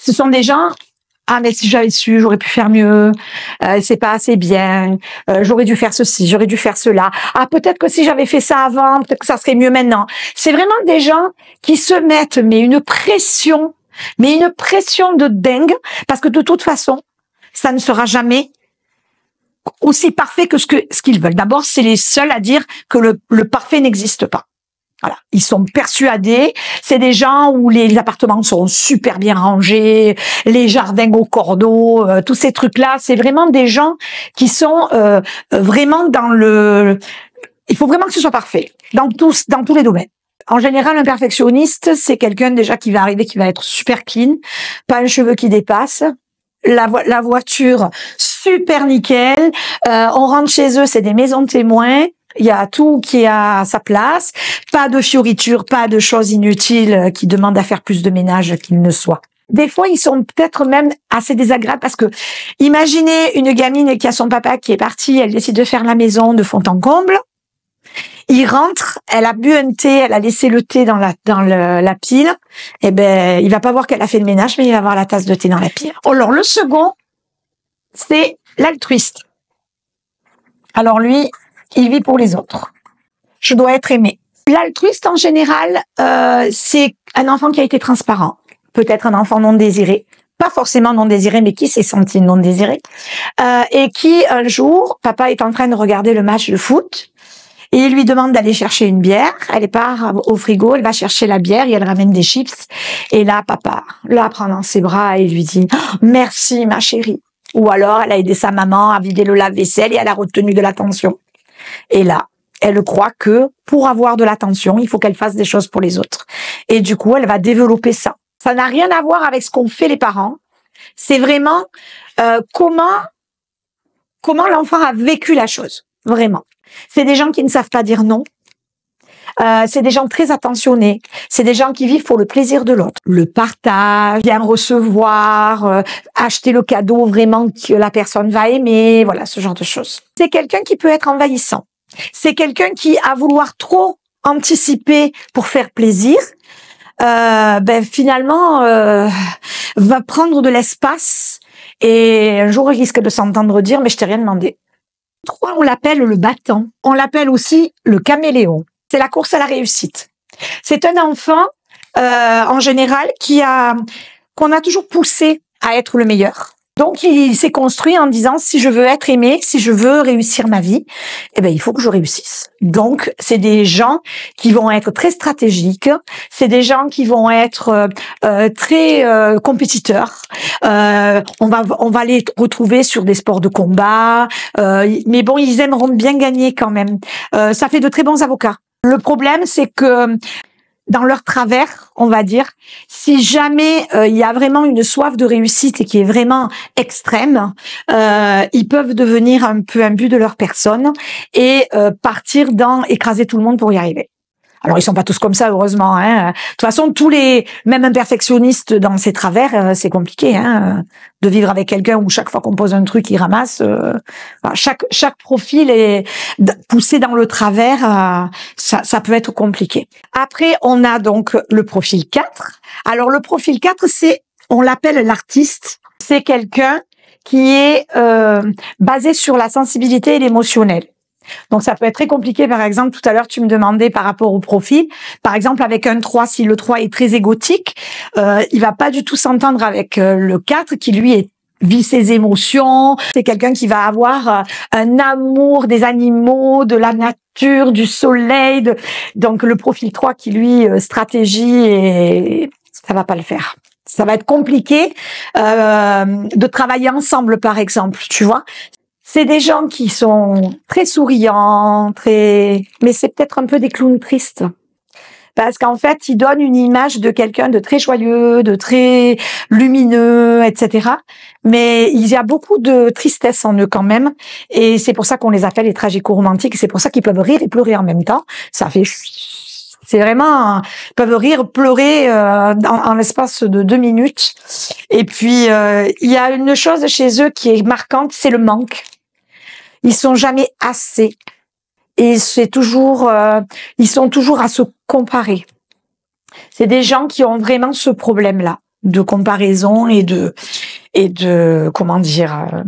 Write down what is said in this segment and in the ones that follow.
Ce sont des gens, ah mais si j'avais su, j'aurais pu faire mieux, c'est pas assez bien, j'aurais dû faire ceci, j'aurais dû faire cela. Ah peut-être que si j'avais fait ça avant, peut-être que ça serait mieux maintenant. C'est vraiment des gens qui se mettent mais une pression de dingue, parce que de toute façon, ça ne sera jamais aussi parfait que ce qu'ils veulent. D'abord, c'est les seuls à dire que le parfait n'existe pas. Voilà, ils sont persuadés. C'est des gens où les appartements sont super bien rangés, les jardins au cordeau, tous ces trucs-là. C'est vraiment des gens qui sont vraiment dans le. Il faut vraiment que ce soit parfait dans tous les domaines. En général, un perfectionniste, c'est quelqu'un déjà qui va arriver, qui va être super clean, pas un cheveu qui dépasse, la voiture super nickel. On rentre chez eux, c'est des maisons de témoins. Il y a tout qui est à sa place, pas de fioritures, pas de choses inutiles qui demandent à faire plus de ménage qu'il ne soit. Des fois, ils sont peut-être même assez désagréables parce que, imaginez une gamine qui a son papa qui est parti, elle décide de faire la maison de fond en comble. Il rentre, elle a bu un thé, elle a laissé le thé dans la pile. Eh ben, il va pas voir qu'elle a fait le ménage, mais il va voir la tasse de thé dans la pile. Alors, le second, c'est l'altruiste. Alors lui, il vit pour les autres. Je dois être aimé. L'altruiste, en général, c'est un enfant qui a été transparent. Peut-être un enfant non désiré. Pas forcément non désiré, mais qui s'est senti non désiré. Et qui, un jour, papa est en train de regarder le match de foot. Et il lui demande d'aller chercher une bière. Elle part au frigo, elle va chercher la bière et elle ramène des chips. Et là, papa la prend dans ses bras et lui dit « Merci, ma chérie ». Ou alors, elle a aidé sa maman à vider le lave-vaisselle et elle a retenu de l'attention. Et là, elle croit que pour avoir de l'attention, il faut qu'elle fasse des choses pour les autres. Et du coup, elle va développer ça. Ça n'a rien à voir avec ce qu'ont fait les parents. C'est vraiment comment l'enfant a vécu la chose. Vraiment. C'est des gens qui ne savent pas dire non. C'est des gens très attentionnés. C'est des gens qui vivent pour le plaisir de l'autre. Le partage, bien recevoir, acheter le cadeau vraiment que la personne va aimer, voilà, ce genre de choses. C'est quelqu'un qui peut être envahissant. C'est quelqu'un qui, à vouloir trop anticiper pour faire plaisir, finalement, va prendre de l'espace et un jour il risque de s'entendre dire « mais je t'ai rien demandé ». 3, on l'appelle le battant. On l'appelle aussi le caméléon. C'est la course à la réussite. C'est un enfant, en général, qu'on a toujours poussé à être le meilleur. Donc, il s'est construit en disant, si je veux être aimé, si je veux réussir ma vie, eh ben, il faut que je réussisse. Donc, c'est des gens qui vont être très stratégiques. C'est des gens qui vont être très compétiteurs. On va les retrouver sur des sports de combat. Mais bon, ils aimeront bien gagner quand même. Ça fait de très bons avocats. Le problème, c'est que dans leur travers, on va dire, si jamais il y a vraiment une soif de réussite et qui est vraiment extrême, ils peuvent devenir un peu un but de leur personne et partir dans écraser tout le monde pour y arriver. Alors ils sont pas tous comme ça, heureusement. Hein. De toute façon, même un perfectionniste dans ses travers, c'est compliqué de vivre avec quelqu'un où chaque fois qu'on pose un truc, il ramasse. Chaque profil est poussé dans le travers, ça peut être compliqué. Après, on a donc le profil 4. Alors le profil 4, on l'appelle l'artiste. C'est quelqu'un qui est basé sur la sensibilité et l'émotionnel. Donc, ça peut être très compliqué. Par exemple, tout à l'heure, tu me demandais par rapport au profil. Par exemple, avec un 3, si le 3 est très égotique, il va pas du tout s'entendre avec le 4 qui, lui, vit ses émotions. C'est quelqu'un qui va avoir un amour des animaux, de la nature, du soleil. Donc, le profil 3 qui, lui, stratégie, et ça va pas le faire. Ça va être compliqué de travailler ensemble, par exemple, tu vois. C'est des gens qui sont très souriants, mais c'est peut-être un peu des clowns tristes. Parce qu'en fait, ils donnent une image de quelqu'un de très joyeux, de très lumineux, etc. Mais il y a beaucoup de tristesse en eux quand même. Et c'est pour ça qu'on les appelle les tragico-romantiques. C'est pour ça qu'ils peuvent rire et pleurer en même temps. C'est vraiment, ils peuvent rire, pleurer en l'espace de 2 minutes. Et puis, il y a une chose chez eux qui est marquante, c'est le manque. Ils sont jamais assez. Et ils sont toujours à se comparer. C'est des gens qui ont vraiment ce problème-là. de comparaison comment dire,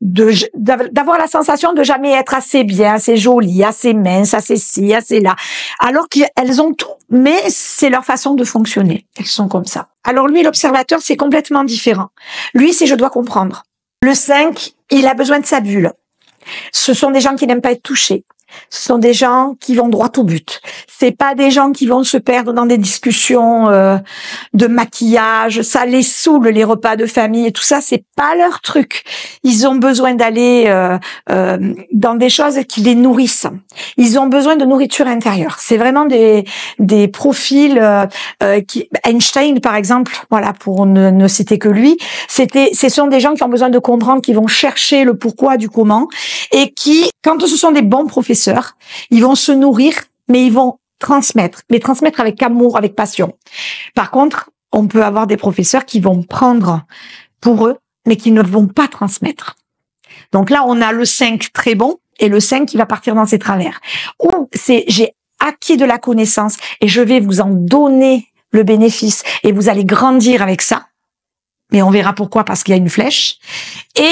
d'avoir la sensation de jamais être assez bien, assez jolie, assez mince, assez ci, assez là. Alors qu'elles ont tout, mais c'est leur façon de fonctionner. Elles sont comme ça. Alors lui, l'observateur, c'est complètement différent. Lui, c'est je dois comprendre. Le 5, il a besoin de sa bulle. Ce sont des gens qui n'aiment pas être touchés. Ce sont des gens qui vont droit au but. C'est pas des gens qui vont se perdre dans des discussions de maquillage. Ça les saoule, les repas de famille et tout ça. C'est pas leur truc. Ils ont besoin d'aller dans des choses qui les nourrissent. Ils ont besoin de nourriture intérieure. C'est vraiment des profils Einstein, par exemple, voilà, pour ne citer que lui. Ce sont des gens qui ont besoin de comprendre, qui vont chercher le pourquoi du comment, et qui, quand ce sont des bons professeurs, ils vont se nourrir, mais ils vont transmettre, mais transmettre avec amour, avec passion. Par contre, on peut avoir des professeurs qui vont prendre pour eux, mais qui ne vont pas transmettre. Donc là, on a le 5 très bon et le 5 qui va partir dans ses travers. Ou j'ai acquis de la connaissance et je vais vous en donner le bénéfice et vous allez grandir avec ça. Mais on verra pourquoi, parce qu'il y a une flèche. Et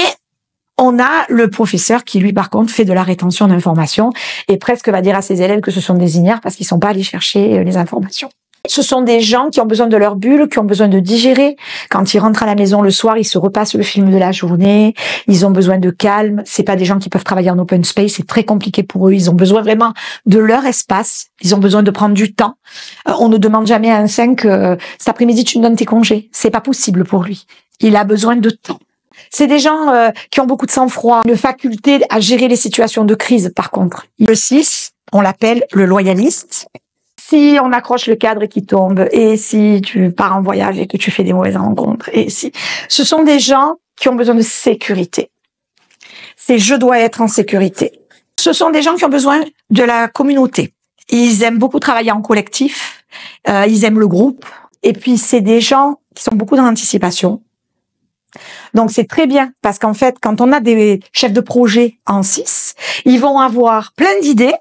on a le professeur qui, lui, par contre, fait de la rétention d'informations et presque va dire à ses élèves que ce sont des ignares parce qu'ils sont pas allés chercher les informations. Ce sont des gens qui ont besoin de leur bulle, qui ont besoin de digérer. Quand ils rentrent à la maison le soir, ils se repassent le film de la journée. Ils ont besoin de calme. C'est pas des gens qui peuvent travailler en open space. C'est très compliqué pour eux. Ils ont besoin vraiment de leur espace. Ils ont besoin de prendre du temps. On ne demande jamais à un 5 cet après-midi tu me donnes tes congés. C'est pas possible pour lui. Il a besoin de temps. C'est des gens qui ont beaucoup de sang-froid, une faculté à gérer les situations de crise, par contre. Le 6, on l'appelle le loyaliste. Si on accroche le cadre et qu'il tombe, et si tu pars en voyage et que tu fais des mauvaises rencontres, ce sont des gens qui ont besoin de sécurité. C'est je dois être en sécurité. Ce sont des gens qui ont besoin de la communauté. Ils aiment beaucoup travailler en collectif, ils aiment le groupe, et puis c'est des gens qui sont beaucoup dans l'anticipation. Donc c'est très bien, parce qu'en fait, quand on a des chefs de projet en 6, ils vont avoir plein d'idées,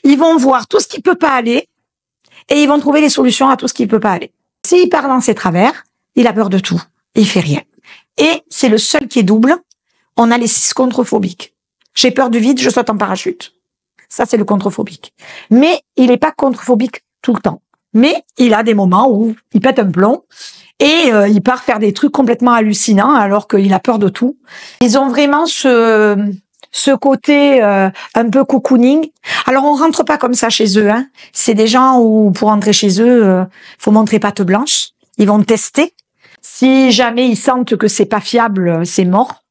ils vont voir tout ce qui peut pas aller, et ils vont trouver les solutions à tout ce qui peut pas aller. S'il part dans ses travers, il a peur de tout, il fait rien. Et c'est le seul qui est double, on a les 6 contrephobiques. J'ai peur du vide, je saute en parachute. Ça, c'est le contrephobique. Mais il n'est pas contrephobique tout le temps. Mais il a des moments où il pète un plomb, et il part faire des trucs complètement hallucinants alors qu'il a peur de tout. Ils ont vraiment ce côté un peu cocooning. Alors on rentre pas comme ça chez eux, hein. C'est des gens où pour rentrer chez eux, faut montrer patte blanche. Ils vont tester. Si jamais ils sentent que c'est pas fiable, c'est mort.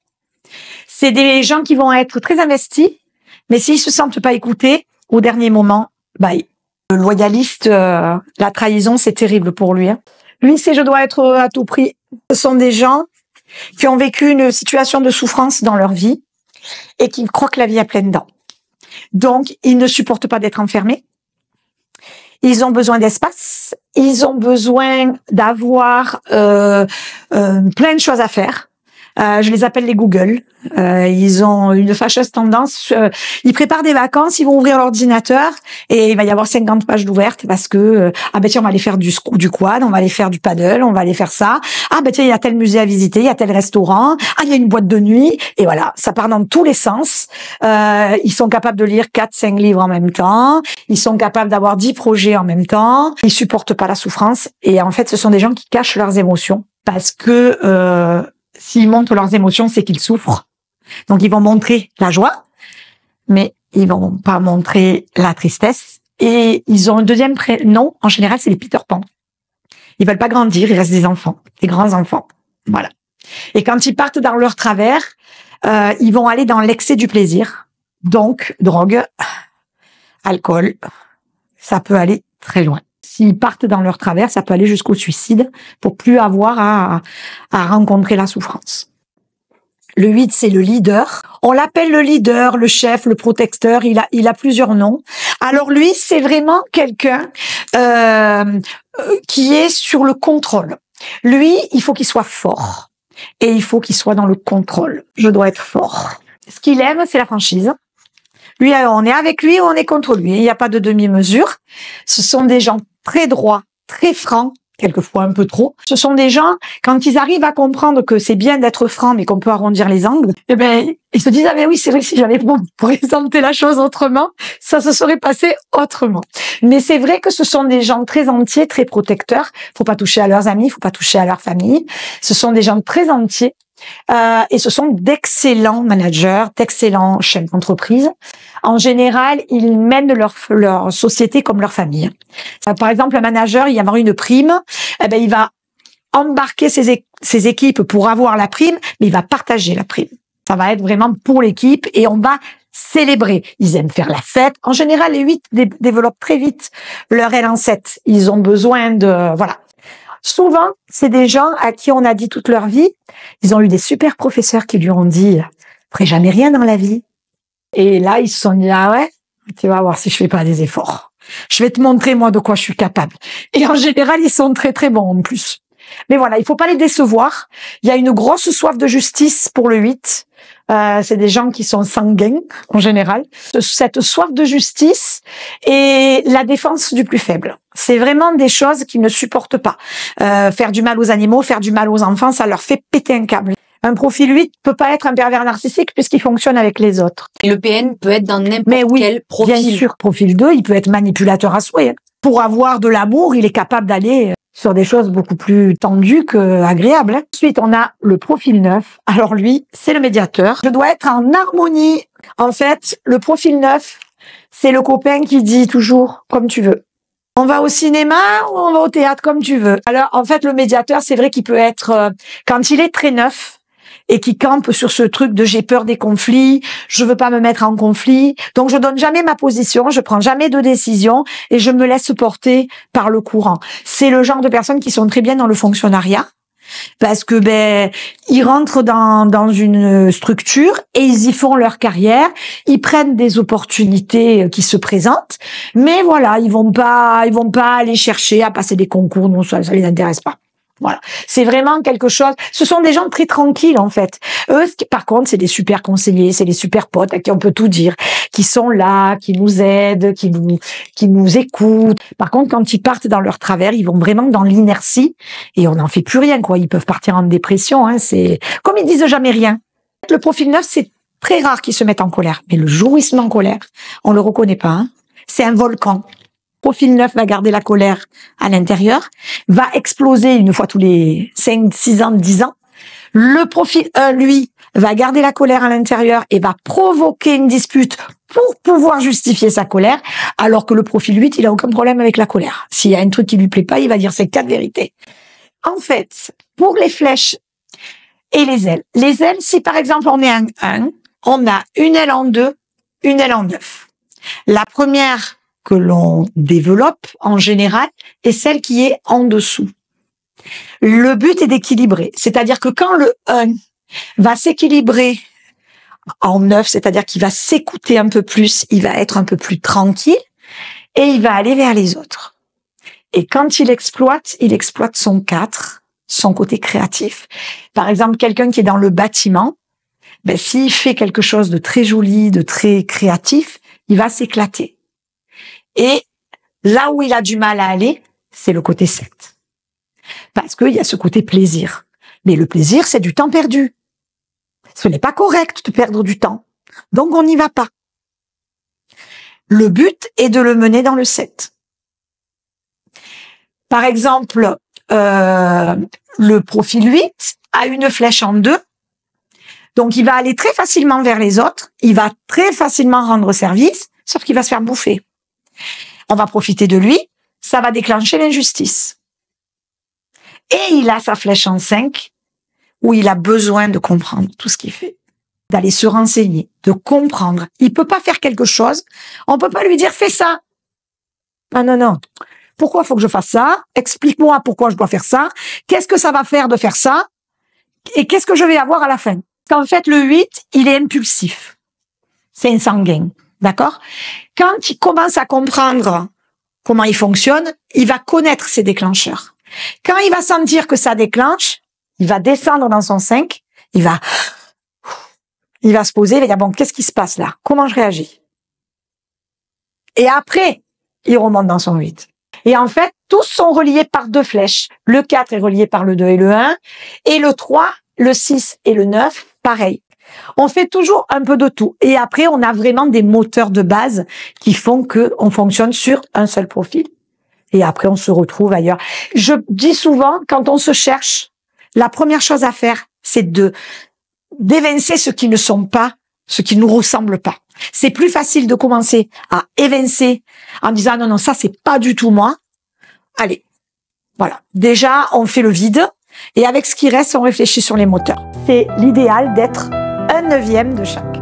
C'est des gens qui vont être très investis, mais s'ils se sentent pas écoutés, au dernier moment, le loyaliste, la trahison, c'est terrible pour lui, hein. Lui, c'est je dois être à tout prix. Ce sont des gens qui ont vécu une situation de souffrance dans leur vie et qui croient que la vie a plein dents. Donc, ils ne supportent pas d'être enfermés. Ils ont besoin d'espace. Ils ont besoin d'avoir plein de choses à faire. Je les appelle les Google. Ils ont une fâcheuse tendance. Ils préparent des vacances, ils vont ouvrir l'ordinateur et il va y avoir 50 pages d'ouvertes parce que tiens, on va aller faire du quad, on va aller faire du paddle, on va aller faire ça. Tiens, il y a tel musée à visiter, il y a tel restaurant. Il y a une boîte de nuit et voilà, ça part dans tous les sens. Ils sont capables de lire 4-5 livres en même temps. Ils sont capables d'avoir 10 projets en même temps. Ils supportent pas la souffrance et en fait, ce sont des gens qui cachent leurs émotions parce que s'ils montrent leurs émotions, c'est qu'ils souffrent. Donc, ils vont montrer la joie, mais ils vont pas montrer la tristesse. Et ils ont un deuxième prénom. En général, c'est les Peter Pan. Ils veulent pas grandir, ils restent des enfants, des grands enfants. Voilà. Et quand ils partent dans leur travers, ils vont aller dans l'excès du plaisir. Donc, drogue, alcool, ça peut aller très loin. S'ils partent dans leur travers, ça peut aller jusqu'au suicide pour plus avoir à rencontrer la souffrance. Le 8, c'est le leader. On l'appelle le leader, le chef, le protecteur. Il a plusieurs noms. Alors lui, c'est vraiment quelqu'un qui est sur le contrôle. Lui, il faut qu'il soit fort et il faut qu'il soit dans le contrôle. Je dois être fort. Ce qu'il aime, c'est la franchise. Lui, on est avec lui ou on est contre lui. Il n'y a pas de demi-mesure. Ce sont des gens très droits, très francs quelquefois un peu trop. Ce sont des gens, quand ils arrivent à comprendre que c'est bien d'être franc, mais qu'on peut arrondir les angles, eh ben, ils se disent, ah ben oui, c'est vrai que si j'avais présenté la chose autrement, ça se serait passé autrement. Mais c'est vrai que ce sont des gens très entiers, très protecteurs. Faut pas toucher à leurs amis, faut pas toucher à leur famille. Ce sont des gens très entiers. Et ce sont d'excellents managers, d'excellents chefs d'entreprise. En général, ils mènent leur société comme leur famille. Par exemple, un manager, il va avoir une prime, eh ben, il va embarquer ses équipes pour avoir la prime, mais il va partager la prime. Ça va être vraiment pour l'équipe et on va célébrer. Ils aiment faire la fête. En général, les 8 développent très vite leur élan 7. Ils ont besoin de, voilà. Souvent, c'est des gens à qui on a dit toute leur vie, ils ont eu des super professeurs qui lui ont dit, « ferai jamais rien dans la vie ». Et là, ils se sont dit, « ah ouais, tu vas voir si je fais pas des efforts. Je vais te montrer, moi, de quoi je suis capable ». Et en général, ils sont très, très bons en plus. Mais voilà, il faut pas les décevoir. Il y a une grosse soif de justice pour le 8. C'est des gens qui sont sanguins, en général. Cette soif de justice et la défense du plus faible. C'est vraiment des choses qu'ils ne supportent pas. Faire du mal aux animaux, faire du mal aux enfants, ça leur fait péter un câble. Un profil 8 peut pas être un pervers narcissique puisqu'il fonctionne avec les autres. Et le PN peut être dans n'importe quel profil. Bien sûr. Profil 2, il peut être manipulateur à souhait. Pour avoir de l'amour, il est capable d'aller sur des choses beaucoup plus tendues qu'agréables. Ensuite, on a le profil 9. Alors lui, c'est le médiateur. Je dois être en harmonie. En fait, le profil 9, c'est le copain qui dit toujours « comme tu veux ». On va au cinéma ou on va au théâtre comme tu veux. Alors, en fait, le médiateur, c'est vrai qu'il peut être, quand il est très neuf, et qui campe sur ce truc de j'ai peur des conflits, je veux pas me mettre en conflit, donc je donne jamais ma position, je prends jamais de décision et je me laisse porter par le courant. C'est le genre de personnes qui sont très bien dans le fonctionnariat parce que ils rentrent dans une structure et ils y font leur carrière, ils prennent des opportunités qui se présentent, mais voilà, ils vont pas aller chercher à passer des concours, non, ça les intéresse pas. Voilà. C'est vraiment quelque chose, ce sont des gens très tranquilles, en fait. Eux, par contre, c'est des super conseillers, c'est des super potes à qui on peut tout dire, qui sont là, qui nous aident, qui nous écoutent. Par contre, quand ils partent dans leur travers, ils vont vraiment dans l'inertie et on n'en fait plus rien, quoi. Ils peuvent partir en dépression, hein. C'est, comme ils disent jamais rien. Le profil 9, c'est très rare qu'ils se mettent en colère. Mais le jour où ils se mettent en colère, on le reconnaît pas, hein. C'est un volcan. Profil 9 va garder la colère à l'intérieur, va exploser une fois tous les 5, 6 ans, 10 ans. Le profil 1, lui, va garder la colère à l'intérieur et va provoquer une dispute pour pouvoir justifier sa colère, alors que le profil 8, il a aucun problème avec la colère. S'il y a un truc qui lui plaît pas, il va dire ses 4 vérités. En fait, pour les flèches et les ailes, si par exemple on est un 1, on a une aile en 2, une aile en 9. La première que l'on développe en général est celle qui est en dessous. Le but est d'équilibrer, c'est-à-dire que quand le 1 va s'équilibrer en 9, c'est-à-dire qu'il va s'écouter un peu plus, il va être un peu plus tranquille et il va aller vers les autres. Et quand il exploite son 4, son côté créatif. Par exemple, quelqu'un qui est dans le bâtiment, s'il fait quelque chose de très joli, de très créatif, il va s'éclater. Et là où il a du mal à aller, c'est le côté 7. Parce qu'il y a ce côté plaisir. Mais le plaisir, c'est du temps perdu. Ce n'est pas correct de perdre du temps. Donc on n'y va pas. Le but est de le mener dans le 7. Par exemple, le profil 8 a une flèche en 2. Donc il va aller très facilement vers les autres. Il va très facilement rendre service, sauf qu'il va se faire bouffer. On va profiter de lui, ça va déclencher l'injustice. Et il a sa flèche en 5, où il a besoin de comprendre tout ce qu'il fait, d'aller se renseigner, de comprendre. Il peut pas faire quelque chose, on peut pas lui dire « fais ça ». Ah non, non. Pourquoi faut que je fasse ça? Explique-moi pourquoi je dois faire ça. Qu'est-ce que ça va faire de faire ça? Et qu'est-ce que je vais avoir à la fin? En fait, le 8, il est impulsif. C'est un sanguin. D'accord? Quand il commence à comprendre comment il fonctionne, il va connaître ses déclencheurs. Quand il va sentir que ça déclenche, il va descendre dans son 5, il va se poser, il va dire, bon, qu'est-ce qui se passe là? Comment je réagis? Et après, il remonte dans son 8. Et en fait, tous sont reliés par 2 flèches. Le 4 est relié par le 2 et le 1. Et le 3, le 6 et le 9, pareil. On fait toujours un peu de tout. Et après, on a vraiment des moteurs de base qui font que on fonctionne sur un seul profil. Et après, on se retrouve ailleurs. Je dis souvent, quand on se cherche, la première chose à faire, c'est d'évincer ce qui ne sont pas, ce qui nous ressemble pas. C'est plus facile de commencer à évincer en disant non, ça c'est pas du tout moi. Allez, voilà. Déjà, on fait le vide et avec ce qui reste, on réfléchit sur les moteurs. C'est l'idéal d'être 1/9 de chaque.